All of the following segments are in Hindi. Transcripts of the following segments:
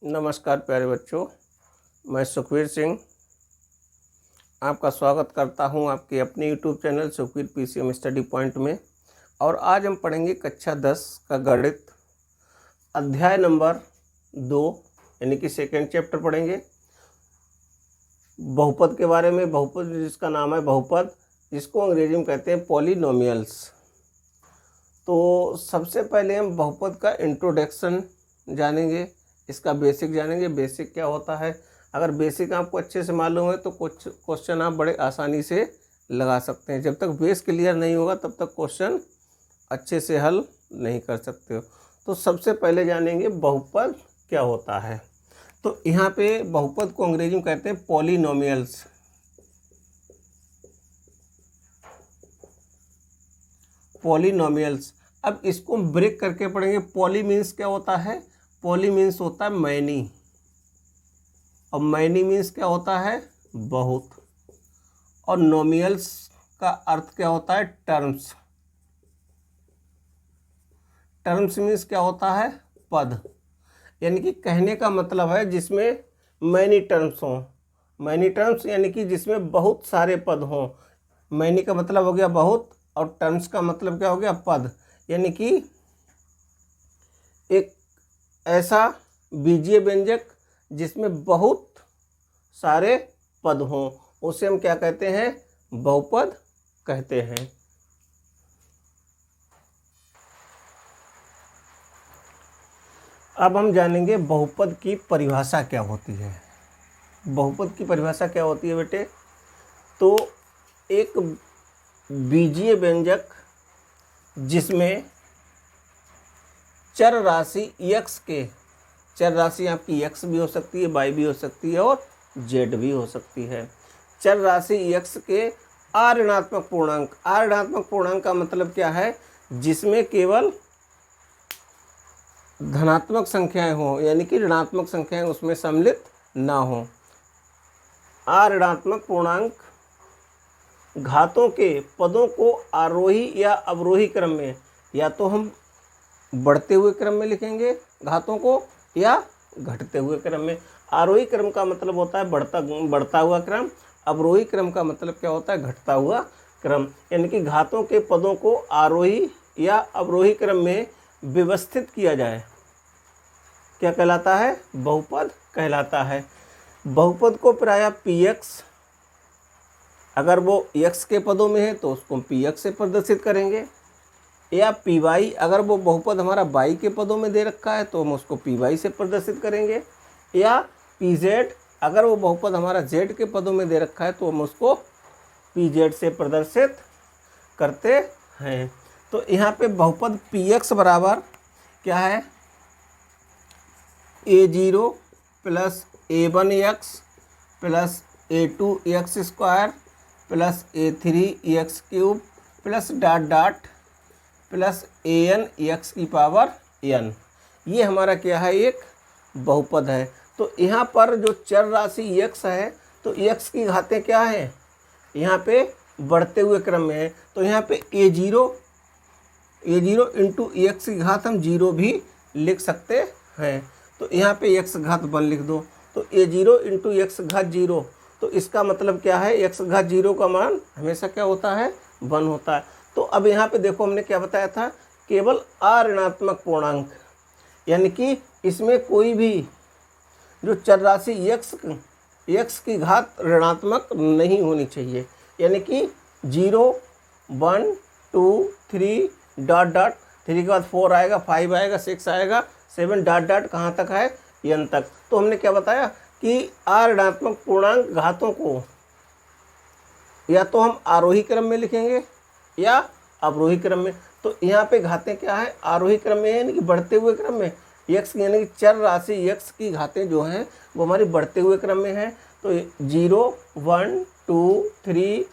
नमस्कार प्यारे बच्चों, मैं सुखवीर सिंह आपका स्वागत करता हूं आपके अपने YouTube channel Sukhveer PCM study point में। और आज हम पढ़ेंगे कक्षा 10 का गणित अध्याय नंबर 2 यानी कि सेकेंड चैप्टर पढ़ेंगे बहुपद के बारे में। बहुपद जिसका नाम है बहुपद, जिसको अंग्रेजी में कहते हैं पॉलिनोमियल्स। तो सबसे पहले हम बहुपद का इंट्रोडक्शन जानेंगे, इसका बेसिक जानेंगे। बेसिक क्या होता है, अगर बेसिक आपको अच्छे से मालूम है तो कुछ क्वेश्चन आप बड़े आसानी से लगा सकते हैं। जब तक बेस क्लियर नहीं होगा तब तक क्वेश्चन अच्छे से हल नहीं कर सकते हो। तो सबसे पहले जानेंगे बहुपद क्या होता है। तो यहाँ पे बहुपद को अंग्रेजी में कहते हैं पॉलिनोमियल्स। पॉलिनोमियल्स, अब इसको ब्रेक करके पढ़ेंगे। पॉली मीन्स क्या होता है, पॉली मीन्स होता है मैनी, और मैनी मीन्स क्या होता है, बहुत। और नोमियल्स का अर्थ क्या होता है, टर्म्स। टर्म्स मीन्स क्या होता है, पद। यानी कि कहने का मतलब है जिसमें मैनी टर्म्स हों। मैनी टर्म्स यानी कि जिसमें बहुत सारे पद हों। मैनी का मतलब हो गया बहुत, और टर्म्स का मतलब क्या हो गया, पद। यानी कि एक ऐसा बीजीय व्यंजक जिसमें बहुत सारे पद हों, उसे हम क्या कहते हैं, बहुपद कहते हैं। अब हम जानेंगे बहुपद की परिभाषा क्या होती है। बहुपद की परिभाषा क्या होती है बेटे, तो एक बीजीय व्यंजक जिसमें चर राशि x के, चर राशि आपकी x भी हो सकती है, y भी हो सकती है, और z भी हो सकती है। चर राशि x के अऋणात्मक पूर्णांक, अऋणात्मक पूर्णांक का मतलब क्या है, जिसमें केवल धनात्मक संख्याएं हों, यानी कि ऋणात्मक संख्याएं उसमें सम्मिलित ना हों। अऋणात्मक पूर्णांक घातों के पदों को आरोही या अवरोही क्रम में, या तो हम बढ़ते हुए क्रम में लिखेंगे घातों को, या घटते हुए क्रम में। आरोही क्रम का मतलब होता है बढ़ता हुआ क्रम, अवरोही क्रम का मतलब क्या होता है, घटता हुआ क्रम। यानी कि घातों के पदों को आरोही या अवरोही क्रम में व्यवस्थित किया जाए, क्या कहलाता है, बहुपद कहलाता है। बहुपद को प्रायः px, अगर वो x के पदों में है तो उसको हम px से प्रदर्शित करेंगे, या py, अगर वो बहुपद हमारा y के पदों में दे रखा है तो हम उसको py से प्रदर्शित करेंगे, या pz, अगर वो बहुपद हमारा z के पदों में दे रखा है तो हम उसको pz से प्रदर्शित करते हैं। तो यहाँ पे बहुपद px बराबर क्या है, a0 plus a1x plus a2x square plus a3x cube plus dot dot plus an x की पावर n। ये हमारा क्या है, एक बहुपद है। तो यहाँ पर जो चर राशि x है, तो x की घातें क्या हैं, यहाँ पे बढ़ते हुए क्रम में है। तो यहाँ पे a0 इंटू x की घात हम 0 भी लिख सकते हैं। तो यहाँ पे x घात 1 लिख दो, तो a0 इंटू x घात 0। तो इसका मतलब क्या है, x घात 0 का मान हमेशा क्या होता है, 1 होता है। तो अब यहाँ पे देखो हमने क्या बताया था, केवल अऋणात्मक पूर्णांक, यानी कि इसमें कोई भी जो चर राशि x की घात ऋणात्मक नहीं होनी चाहिए। यानी कि 0, 1, 2, 3 डॉट डॉट, 3 के बाद 4 आएगा, 5 आएगा, 6 आएगा, 7 डॉट डॉट कहाँ तक है, n तक। तो हमने क्या बताया कि अऋणात्मक पूर्णांक घातों को या तो हम आरोही क्रम में लिखेंगे या अवरोही क्रम में। तो यहाँ पे घातें क्या है, आरोही क्रम में है, यानी कि बढ़ते हुए क्रम में। x यानी कि चर राशि x की घातें जो हैं वो हमारी बढ़ते हुए क्रम में है। तो 0, 1, 2, 3,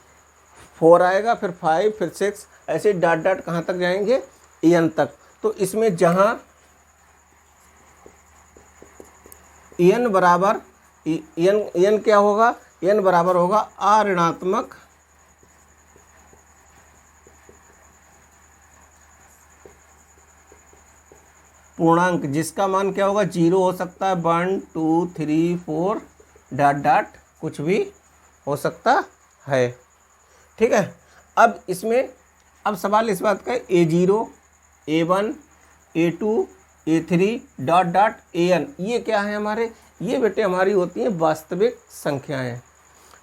4 आएगा, फिर 5, फिर 6, ऐसे डॉट डॉट कहाँ तक जाएंगे, n तक। तो इसमें जहाँ n बराबर n क्या होगा, n बराबर होगा अऋणात्मक पूर्णांक जिसका मान क्या होगा, 0 हो सकता है, 1 2 3 4 डॉट डॉट कुछ भी हो सकता है। ठीक है। अब इसमें अब सवाल इस बात का है, A0 A1 A2 A3 dot dot AN ये क्या है हमारे, ये बेटे हमारी होती हैं वास्तविक संख्याएं।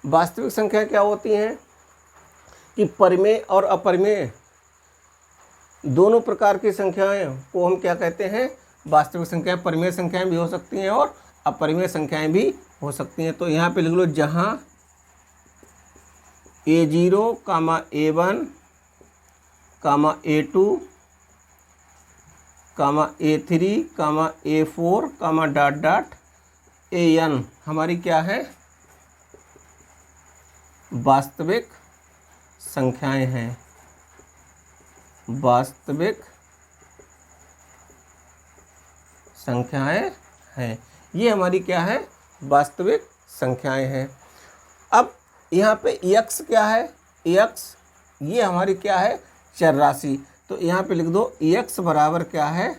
वास्तविक संख्या क्या होती हैं कि परिमेय और अपरिमेय दोनों प्रकार की संख्याएं को हम क्या कहते हैं, वास्तविक संख्याएं। परिमेय संख्याएं भी हो सकती हैं और अपरिमेय संख्याएं भी हो सकती हैं। तो यहाँ पे लिख लो, जहाँ A0, A1, A2, A3, A4, dot dot AN हमारी क्या है, वास्तविक संख्याएं हैं। वास्तविक संख्याएं हैं, ये हमारी क्या है, वास्तविक संख्याएं हैं। अब यहाँ पे x क्या है, x ये हमारी क्या है, चर राशि। तो यहाँ पे लिख दो x बराबर क्या है,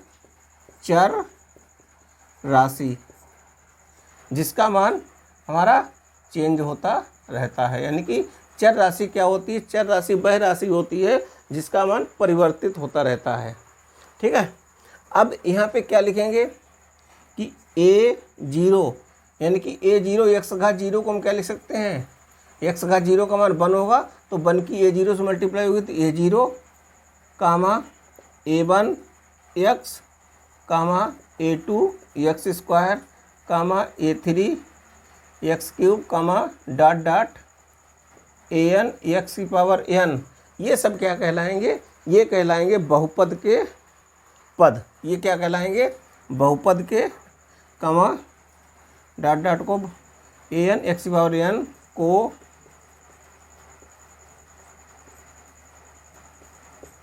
चर राशि जिसका मान हमारा चेंज होता रहता है। यानी कि चर राशि क्या होती है, चर राशि वह राशि होती है जिसका मान परिवर्तित होता रहता है। ठीक है। अब यहाँ पे क्या लिखेंगे कि A0 यानी कि A0 x घात 0 को हम क्या लिख सकते हैं, x घात 0 का मान 1 होगा तो 1 की A0 से मल्टीप्लाई होगी तो A0, A1 x, A2 x square, A3 x cube, dot dot AN x की पावर n। ये सब क्या कहलाएंगे, ये कहलाएंगे बहुपद के पद। ये क्या कहलाएंगे, बहुपद के, डॉट डॉट को AN x की पावर n को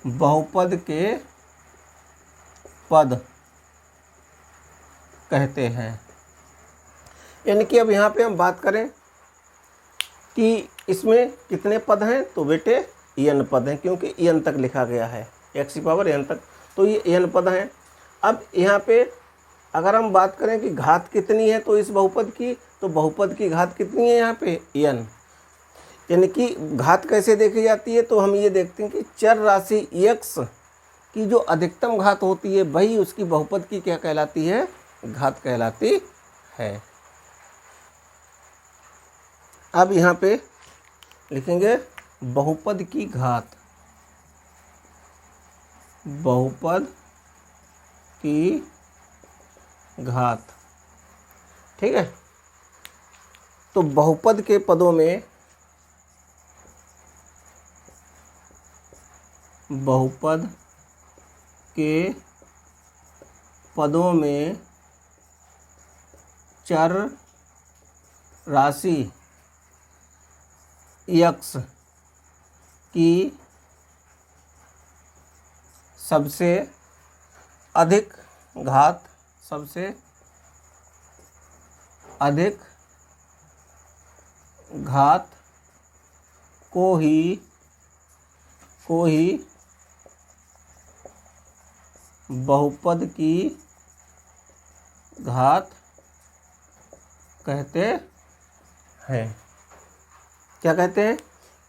बहुपद के पद कहते हैं। यानी कि अब यहाँ पे हम बात करें कि इसमें कितने पद हैं, तो बेटे n पद हैं, क्योंकि n तक लिखा गया है, x की पावर n तक, तो ये n पद हैं। अब यहाँ पे अगर हम बात करें कि घात कितनी है, तो इस बहुपद की, तो बहुपद की घात कितनी है यहाँ पे, n। यानी कि घात कैसे देखी जाती है, तो हम ये देखते हैं कि चर राशि x की जो अधिकतम घात होती है वही उसकी बहुपद की क्या कहलाती है, घात कहलाती है। अब यहाँ पे लिखेंगे बहुपद की घात, बहुपद की घात। ठीक है। तो बहुपद के पदों में, बहुपद के पदों में चर राशि x की सबसे अधिक घात, सबसे अधिक घात को ही बहुपद की घात कहते हैं। क्या कहते हैं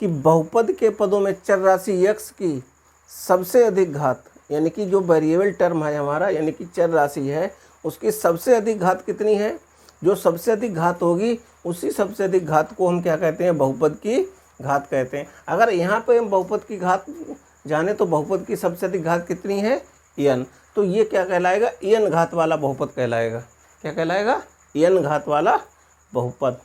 कि बहुपद के पदों में चर राशि x की सबसे अधिक घात, यानी कि जो वेरिएबल टर्म है हमारा, यानी कि चर राशि है, उसकी सबसे अधिक घात कितनी है, जो सबसे अधिक घात होगी उसी सबसे अधिक घात को हम क्या कहते हैं, बहुपद की घात कहते हैं। अगर यहाँ पे हम बहुपद की घात जाने तो बहुपद की सबसे अधिक घात कितनी है, n। तो ये क्या कहलाएगा, n घात वाला बहुपद कहलाएगा। क्या कहलाएगा, n घात वाला बहुपद।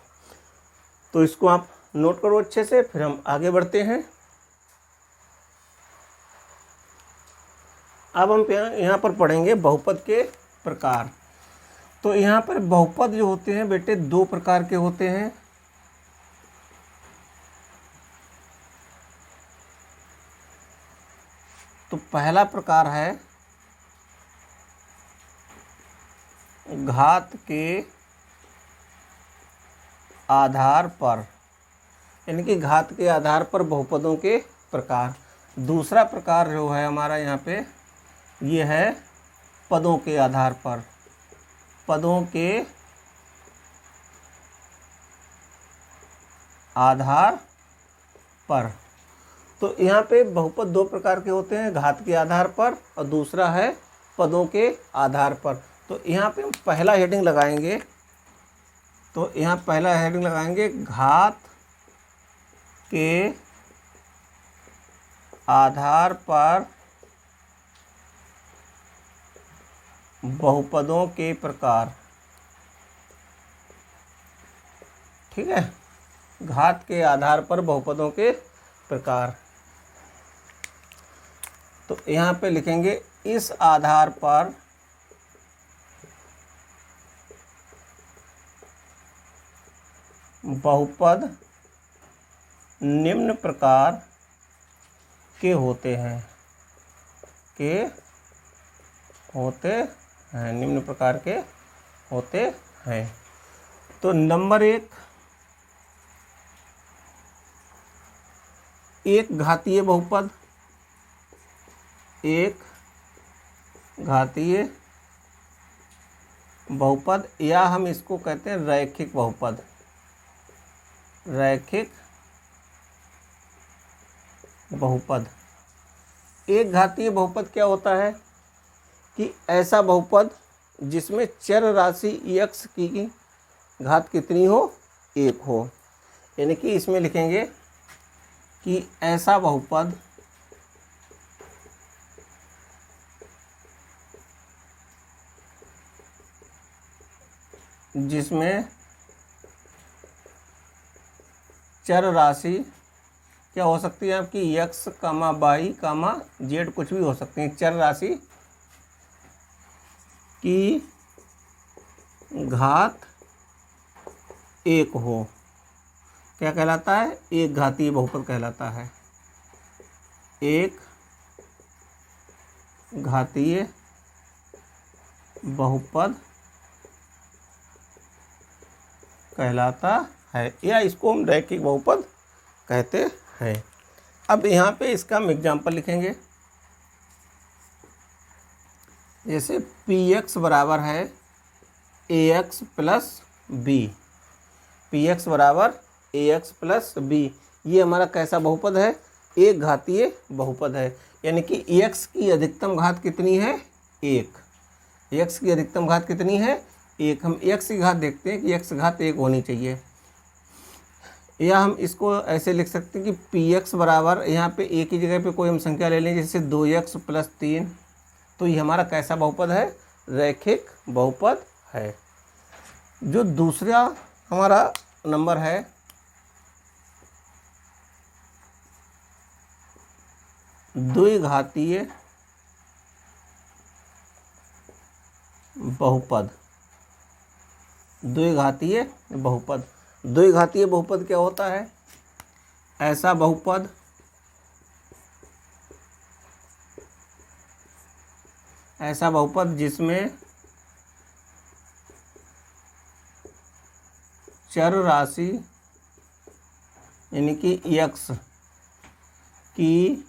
तो इसको आप नोट करो अच्छे से, फिर हम आगे बढ़ते हैं। अब हम यहाँ पर पढ़ेंगे बहुपद के प्रकार। तो यहाँ पर बहुपद जो होते हैं बेटे दो प्रकार के होते हैं। तो पहला प्रकार है घात के आधार पर, यानी कि घात के आधार पर बहुपदों के प्रकार। दूसरा प्रकार जो है हमारा यहाँ पे ये है पदों के आधार पर, पदों के आधार पर। तो यहाँ पे बहुपद दो प्रकार के होते हैं, घात के आधार पर और दूसरा है पदों के आधार पर। तो यहाँ पे हम पहला हेडिंग लगाएंगे, तो यहाँ पहला हेडिंग लगाएंगे घात के आधार पर बहुपदों के प्रकार। ठीक है, घात के आधार पर बहुपदों के प्रकार। तो यहाँ पे लिखेंगे इस आधार पर बहुपद निम्न प्रकार के होते हैं, निम्न प्रकार के होते हैं। तो नंबर एक घातीय बहुपद, एक घातीय बहुपद, या हम इसको कहते हैं रैखिक बहुपद। रैखिक बहुपद। एक घातीय बहुपद क्या होता है कि ऐसा बहुपद जिसमें चर राशि x की घात कितनी हो, एक हो। यानी कि इसमें लिखेंगे कि ऐसा बहुपद जिसमें चर राशि क्या हो सकती है आपकी, x, y, z कुछ भी हो सकती है, चर राशि की घात एक हो, क्या कहलाता है, एक घातीय बहुपद कहलाता है। एक घातीय बहुपद कहलाता है, या इसको हम रैखिक बहुपद कहते हैं। अब यहाँ पे इसका हम एग्जाम्पल लिखेंगे। जैसे px बराबर है ax प्लस b, px बराबर ax प्लस b, ये हमारा कैसा बहुपद है, एक घातीय बहुपद है। यानी कि x की अधिकतम घात कितनी है, एक। x की अधिकतम घात कितनी है, एक। हम x की घात देखते हैं कि x घात एक होनी चाहिए, या हम इसको ऐसे लिख सकते हैं कि px बराबर, यहाँ पे एक ही जगह पे कोई हम संख्या ले लें, जैसे 2x प्लस 3, तो ये हमारा कैसा बहुपद है, रैखिक बहुपद है। जो दूसरा हमारा नंबर है द्विघातीय बहुपद। द्विघातीय बहुपद, द्विघातीय बहुपद क्या होता है, ऐसा बहुपद जिसमें चर राशि यानी कि x की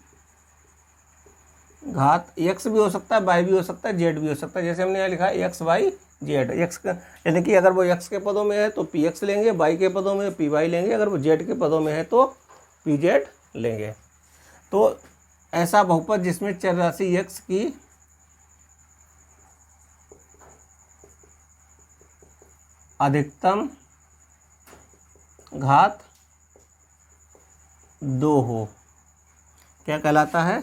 घात, x भी हो सकता है, y भी हो सकता है, z भी हो सकता है। जैसे हमने यहाँ लिखा है x, y, z। x का यानी कि अगर वो x के पदों में है तो px लेंगे, y के पदों में py लेंगे, अगर वो z के पदों में है तो pz लेंगे। तो ऐसा बहुपद जिसमें चर राशि x की अधिकतम घात 2 हो, क्या कहलाता है,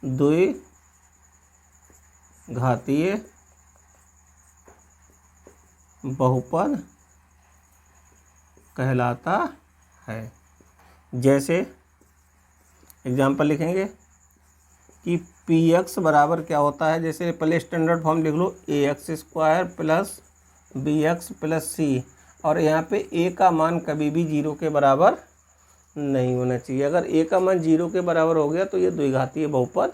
द्विघातीय बहुपद कहलाता है। जैसे एग्जाम्पल लिखेंगे कि px बराबर क्या होता है, जैसे पहले स्टैंडर्ड फॉर्म लिख लो, ax square plus bx plus c, और यहाँ पे a का मान कभी भी 0 के बराबर नहीं होना चाहिए। अगर a का मान 0 के बराबर हो गया तो ये द्विघातीय बहुपद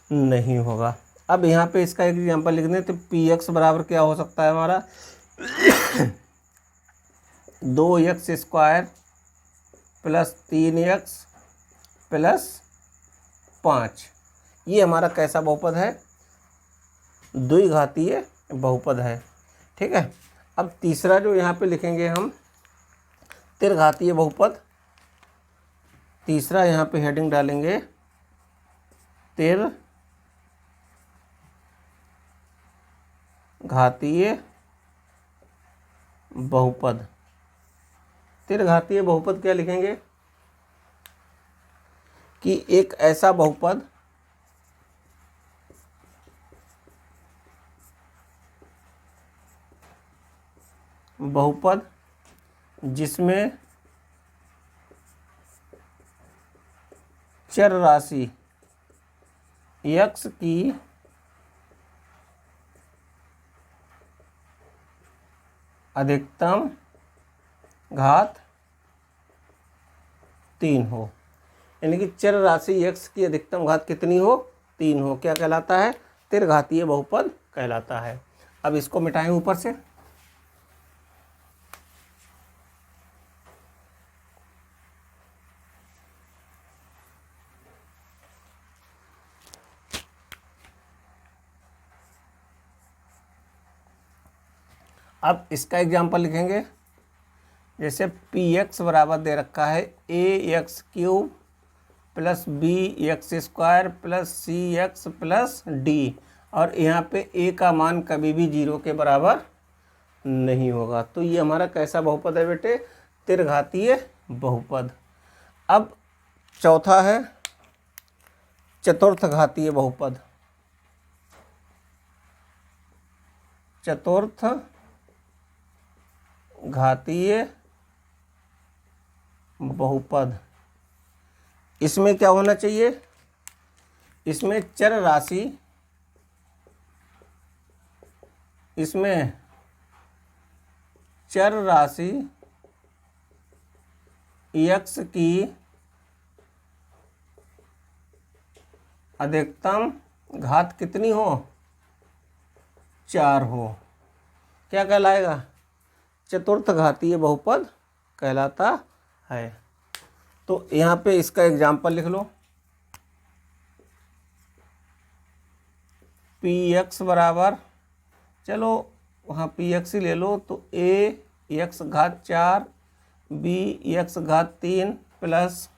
नहीं होगा। अब यहाँ पे इसका एक एग्जाम्पल लिख दें, तो px बराबर क्या हो सकता है हमारा 2x square plus 3x plus 5, ये हमारा कैसा बहुपद है? द्विघातीय बहुपद है। ठीक है। अब तीसरा जो यहाँ पे लिखेंगे हम त्रिघातीय बहुपद। तीसरा यहाँ पे हेडिंग डालेंगे त्रिघातीय बहुपद। त्रिघातीय बहुपद क्या लिखेंगे कि एक ऐसा बहुपद जिसमें चर राशि x की अधिकतम घात 3 हो, यानी कि चर राशि x की अधिकतम घात कितनी हो? 3 हो। क्या कहलाता है? त्रिघातीय बहुपद कहलाता है। अब इसको मिटाएं ऊपर से। अब इसका एग्जाम्पल लिखेंगे। जैसे पी एक्स बराबर दे रखा है A x cube plus B x square plus C x plus D, और यहाँ पे ए का मान कभी भी 0 के बराबर नहीं होगा। तो ये हमारा कैसा बहुपद है बेटे? त्रिघातीय बहुपद। अब चौथा है चतुर्थ घातीय बहुपद। चतुर्थ घातीय बहुपद, इसमें क्या होना चाहिए? इसमें चर राशि, इसमें चर राशि x की अधिकतम घात कितनी हो? 4 हो। क्या कहलाएगा? चतुर्थ घातीय बहुपद कहलाता है। तो यहाँ पे इसका एग्जाम्पल लिख लो। पी एक्स बराबर, चलो वहाँ पी एक्स ही ले लो, तो ए एक्स घात 4 बी एक्स घात 3 plus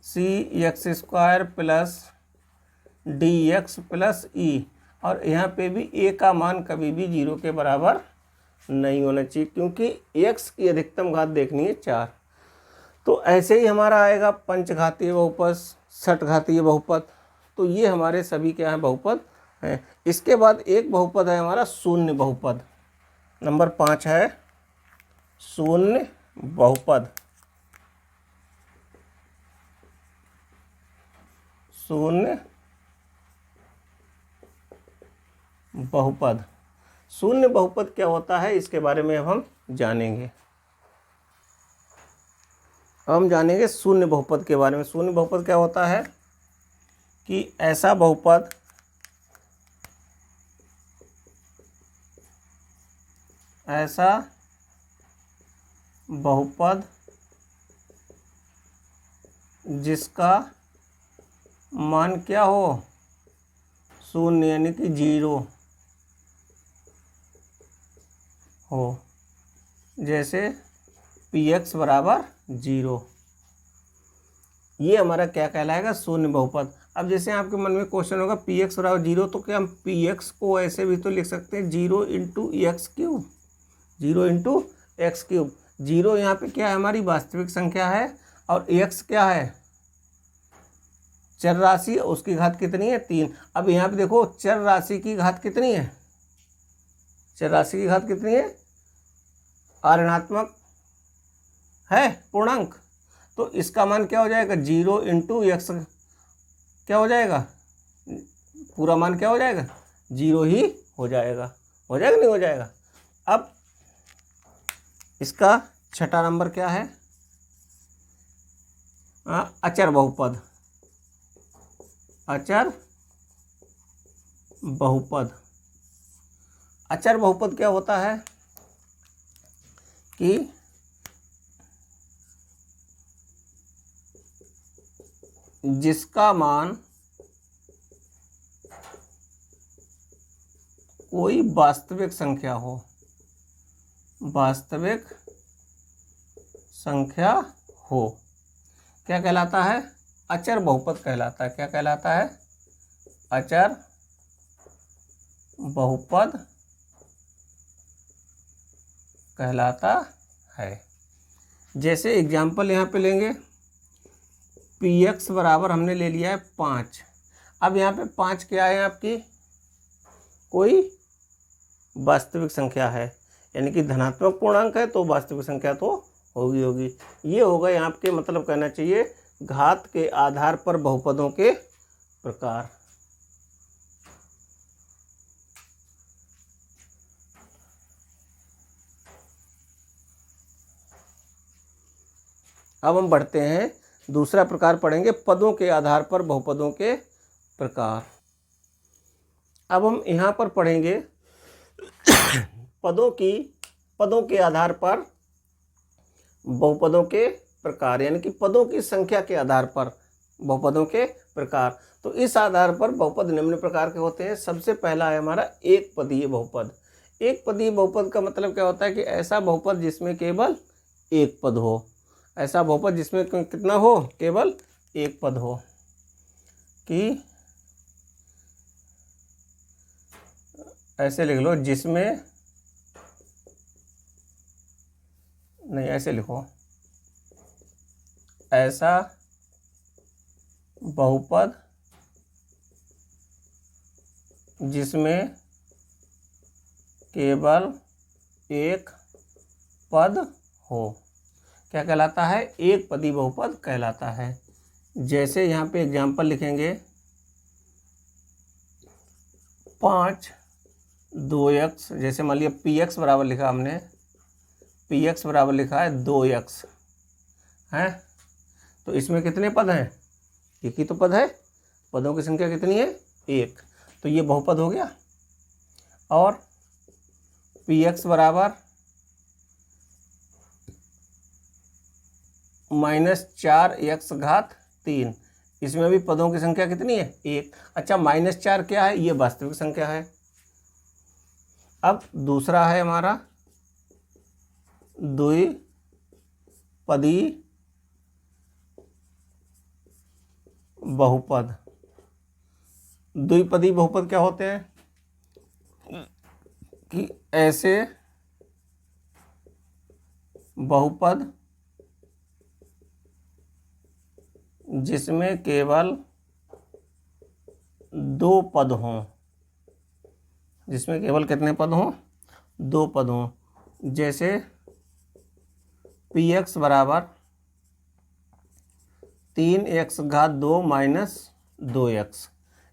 C x square plus D x plus E, और यहाँ पे भी ए का मान कभी भी 0 के बराबर नहीं होना चाहिए, क्योंकि x की अधिकतम घात देखनी है 4। तो ऐसे ही हमारा आएगा पंचघातीय बहुपद, षटघातीय बहुपद। तो ये हमारे सभी क्या है? बहुपद हैं। इसके बाद एक बहुपद है हमारा शून्य बहुपद। नंबर 5 है शून्य बहुपद। शून्य बहुपद। शून्य बहुपद क्या होता है, इसके बारे में अब हम जानेंगे। हम जानेंगे शून्य बहुपद के बारे में। शून्य बहुपद क्या होता है कि ऐसा बहुपद जिसका मान क्या हो? शून्य, यानी कि 0 हो। जैसे पी एक्स बराबर 0, ये हमारा क्या कहलाएगा? शून्य बहुपद। अब जैसे आपके मन में क्वेश्चन होगा पी एक्स बराबर 0, तो क्या हम पी एक्स को ऐसे भी तो लिख सकते हैं 0 into x cube. 0 into x cube. 0 यहाँ पे क्या है? हमारी वास्तविक संख्या है, और एक्स क्या है? चर राशि, उसकी घात कितनी है? 3। अब यहाँ पे देखो चर राशि की घात कितनी है? चर राशि की घात कितनी है? ऋणात्मक है, पूर्णांक। तो इसका मान क्या हो जाएगा? 0 इंटू एक्स क्या हो जाएगा? पूरा मान क्या हो जाएगा? 0 ही हो जाएगा। हो जाएगा नहीं हो जाएगा? अब इसका छठा नंबर क्या है? अचर बहुपद। अचर बहुपद। अचर बहुपद क्या होता है कि जिसका मान कोई वास्तविक संख्या हो, वास्तविक संख्या हो, क्या कहलाता है? अचर बहुपद कहलाता है। क्या कहलाता है? अचर बहुपद कहलाता है। जैसे एग्जाम्पल यहाँ पे लेंगे, px बराबर हमने ले लिया है 5। अब यहाँ पे 5 क्या है? आपकी कोई वास्तविक संख्या है, यानी कि धनात्मक पूर्णांक है तो वास्तविक संख्या तो होगी। ये होगा यहाँ पे, मतलब कहना चाहिए घात के आधार पर बहुपदों के प्रकार। अब हम बढ़ते हैं, दूसरा प्रकार पढ़ेंगे, पदों के आधार पर बहुपदों के प्रकार। अब हम यहाँ पर पढ़ेंगे पदों के आधार पर बहुपदों के प्रकार, यानी कि पदों की संख्या के आधार पर बहुपदों के प्रकार। तो इस आधार पर बहुपद निम्न प्रकार के होते हैं। सबसे पहला है हमारा एक पदीय बहुपद। एक पदीय बहुपद का मतलब क्या होता है कि ऐसा बहुपद जिसमें केवल एक पद हो, ऐसा बहुपद जिसमें कितना हो? केवल एक पद हो। कि ऐसे लिख लो, जिसमें, नहीं ऐसे लिखो, ऐसा बहुपद जिसमें केवल एक पद हो, क्या कहलाता है? एक पदी बहुपद कहलाता है। जैसे यहाँ पे एग्जाम्पल लिखेंगे, 5 2x, जैसे मान लिया px बराबर लिखा हमने, px बराबर लिखा है 2x है, तो इसमें कितने पद हैं? एक ही तो पद है। पदों की संख्या कितनी है? एक। तो ये बहुपद हो गया। और px बराबर -4x घात 3, इसमें भी पदों की संख्या कितनी है? एक। अच्छा, -4 क्या है? ये वास्तविक संख्या है। अब दूसरा है हमारा द्विपदी बहुपद। द्विपदी बहुपद क्या होते हैं? कि ऐसे बहुपद जिसमें केवल दो पद हों, जिसमें केवल कितने पद हों? दो पद हों। जैसे px बराबर 3x घात 2 माइनस 2x,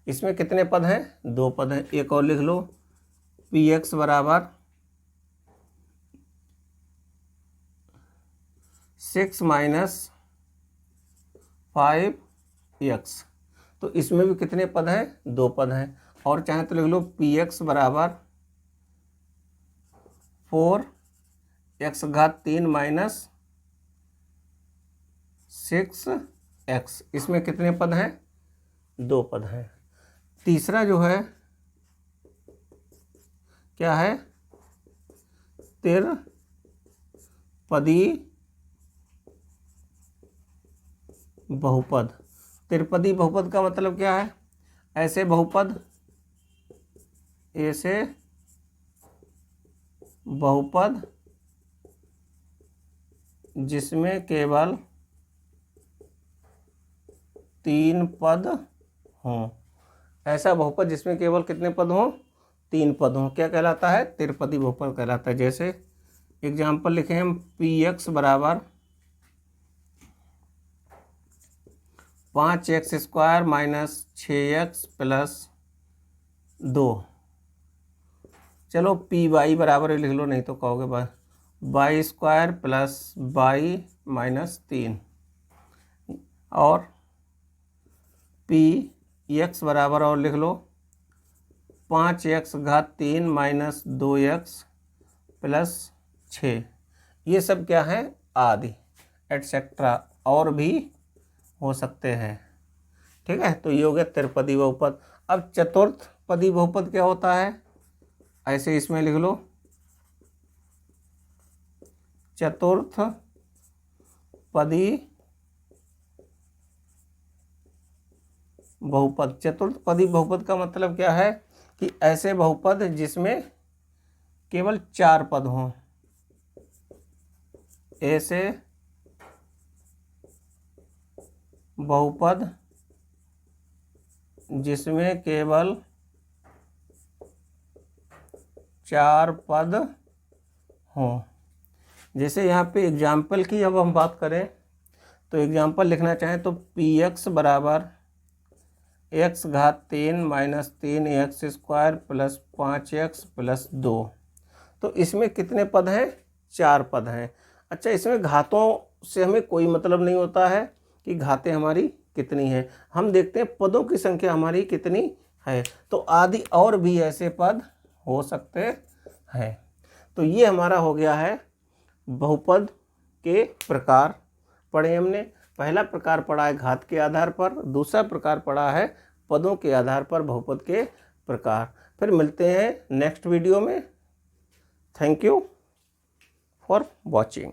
इसमें कितने पद हैं? दो पद हैं। एक और लिख लो, px बराबर 6 माइनस 5x, तो इसमें भी कितने पद हैं? दो पद हैं। और चाहे तो लिख लो px बराबर 4x घात 3 माइनस 6x, इसमें कितने पद हैं? दो पद हैं। तीसरा जो है क्या है? त्रिपदी बहुपद। त्रिपदी बहुपद का मतलब क्या है? ऐसे बहुपद जिसमें केवल तीन पद हों। ऐसा बहुपद जिसमें केवल कितने पद हों? तीन पद हों, क्या कहलाता है? त्रिपदी बहुपद कहलाता है। जैसे एग्जाम्पल लिखें हम, px बराबर 5x² माइनस 6x प्लस 2, चलो py बराबर लिख लो, नहीं तो कहोगे y² प्लस y माइनस 3, और px बराबर और लिख लो 5x घात 3 माइनस 2x प्लस 6। ये सब क्या है? आदि एटसेट्रा, और भी हो सकते हैं। ठीक है, तो ये हो गया त्रिपदी बहुपद। अब चतुर्थ पदी बहुपद क्या होता है? ऐसे इसमें लिख लो चतुर्थ पदी बहुपद। चतुर्थ पदी बहुपद का मतलब क्या है कि ऐसे बहुपद जिसमें केवल 4 पद हों, ऐसे बहुपद जिसमें केवल 4 पद हों। जैसे यहाँ पे एग्जाम्पल की अब हम बात करें तो एग्जाम्पल लिखना चाहें तो px बराबर x घात 3 minus 3x² plus 5x plus 2। तो इसमें कितने पद हैं? 4 पद हैं। अच्छा, इसमें घातों से हमें कोई मतलब नहीं होता है कि घातें हमारी कितनी हैं, हम देखते हैं पदों की संख्या हमारी कितनी है। तो आदि और भी ऐसे पद हो सकते हैं। तो ये हमारा हो गया है बहुपद के प्रकार पढ़े हमने। पहला प्रकार पढ़ा है घात के आधार पर, दूसरा प्रकार पढ़ा है पदों के आधार पर बहुपद के प्रकार। फिर मिलते हैं नेक्स्ट वीडियो में। Thank you for watching.